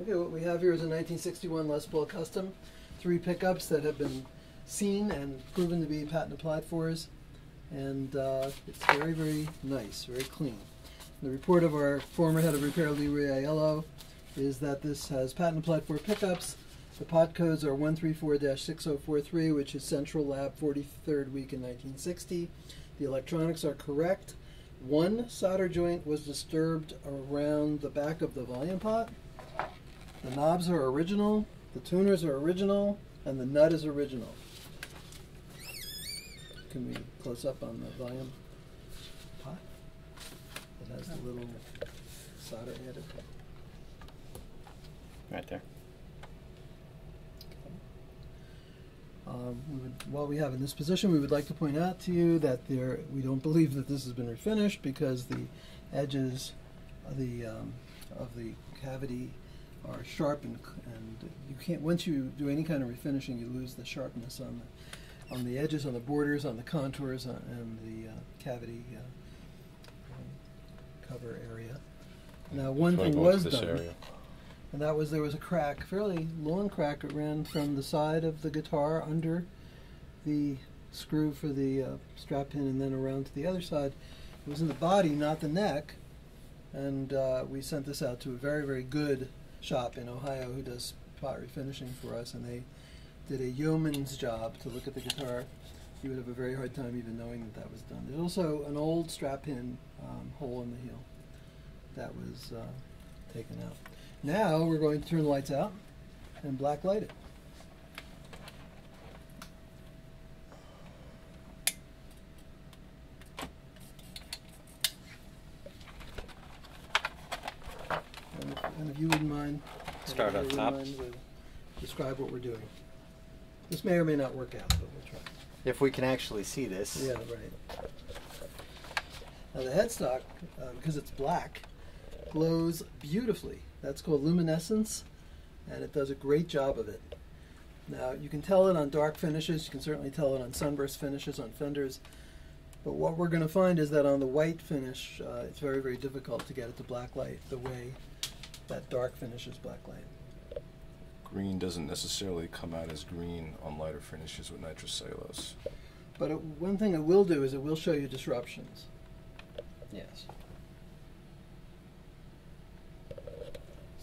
Okay, what we have here is a 1961 Les Paul Custom, 3 pickups that have been seen and proven to be patent applied for us, and it's very, very nice, very clean. The report of our former head of repair, Lee Riaiello, is that this has patent applied for pickups. The pot codes are 134-6043, which is Central Lab 43rd week in 1960. The electronics are correct. One solder joint was disturbed around the back of the volume pot. The knobs are original, the tuners are original, and the nut is original. Can we close up on the volume pot? It has the little solder added. Right there. While we have in this position, we would like to point out to you that we don't believe that this has been refinished because the edges of the cavity are sharp, and you can't, once you do any kind of refinishing, you lose the sharpness on the edges, on the borders, on the contours, and the cavity cover area. Now, one thing was done. And that was, there was a crack, fairly long crack. It ran from the side of the guitar under the screw for the strap pin and then around to the other side. It was in the body, not the neck. And we sent this out to a very, very good shop in Ohio who does pot refinishing for us, and they did a yeoman's job to look at the guitar. You would have a very hard time even knowing that that was done. There's also an old strap pin hole in the heel that was taken out. Now we're going to turn the lights out and black light it. And if you wouldn't mind, start up top. Describe what we're doing. This may or may not work out, but we'll try. If we can actually see this. Yeah, right. Now the headstock, because it's black, glows beautifully. That's called luminescence, and it does a great job of it. Now, you can tell it on dark finishes. You can certainly tell it on sunburst finishes, on fenders. But what we're going to find is that on the white finish, it's very, very difficult to get it to black light the way that dark finish is black light. Green doesn't necessarily come out as green on lighter finishes with nitrous cellulose. But one thing it will do is it will show you disruptions. Yes.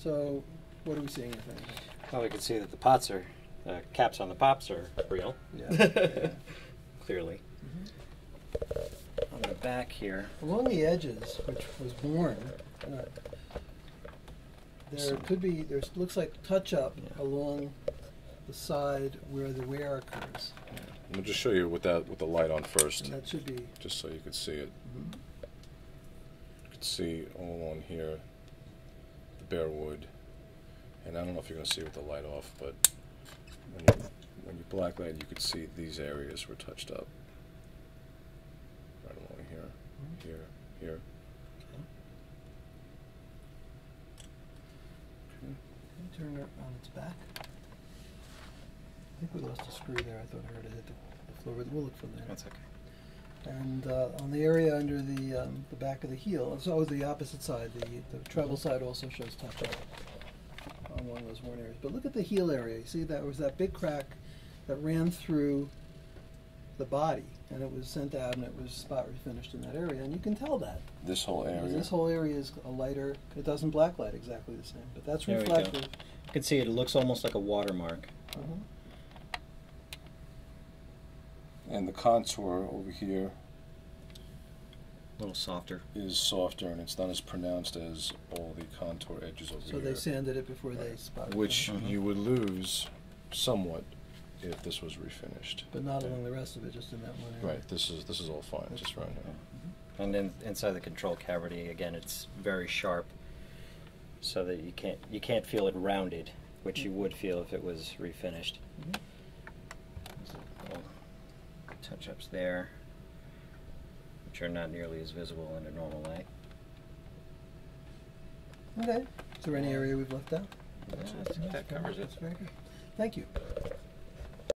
So, what are we seeing, if anything? Well, we can see that the pots are, caps on the pops are real. Yeah. Clearly. Mm-hmm. On the back here. Along the edges, which was worn, there could be, looks like touch-up along the side where the wear occurs. I'm going to just show you with the light on first. And that should be... Just so you could see it. Mm-hmm. You could see all along here bare wood, and I don't know if you're going to see with the light off, but when you blacklight, you could see these areas were touched up. Right along here, here. Okay. Turn it on its back. I think we lost a screw there. I thought I heard it hit the floor. We'll look from there. That's okay. And on the area under the back of the heel, it's always the opposite side. The treble side also shows touch-up along those worn areas. But look at the heel area. You see that was that big crack that ran through the body, and it was sent out, and it was spot refinished in that area. And you can tell that. This whole area. This whole area is a lighter. It doesn't blacklight exactly the same, but that's there reflective. You can see it. It looks almost like a watermark. Mm-hmm. And the contour over here A little softer. is softer, and it's not as pronounced as all the contour edges over So here. they sanded it before they spotted Which it. you would lose somewhat if this was refinished. But not along the rest of it, just in that one area. Right. This is all fine, just right here. Mm-hmm. And then inside the control cavity, again, it's very sharp, so that you can't feel it rounded, which you would feel if it was refinished. Mm-hmm. Touch-ups there, which are not nearly as visible in a normal light. Okay. Is there any area we've left out? Yeah, I think that covers it. That's very good. Thank you.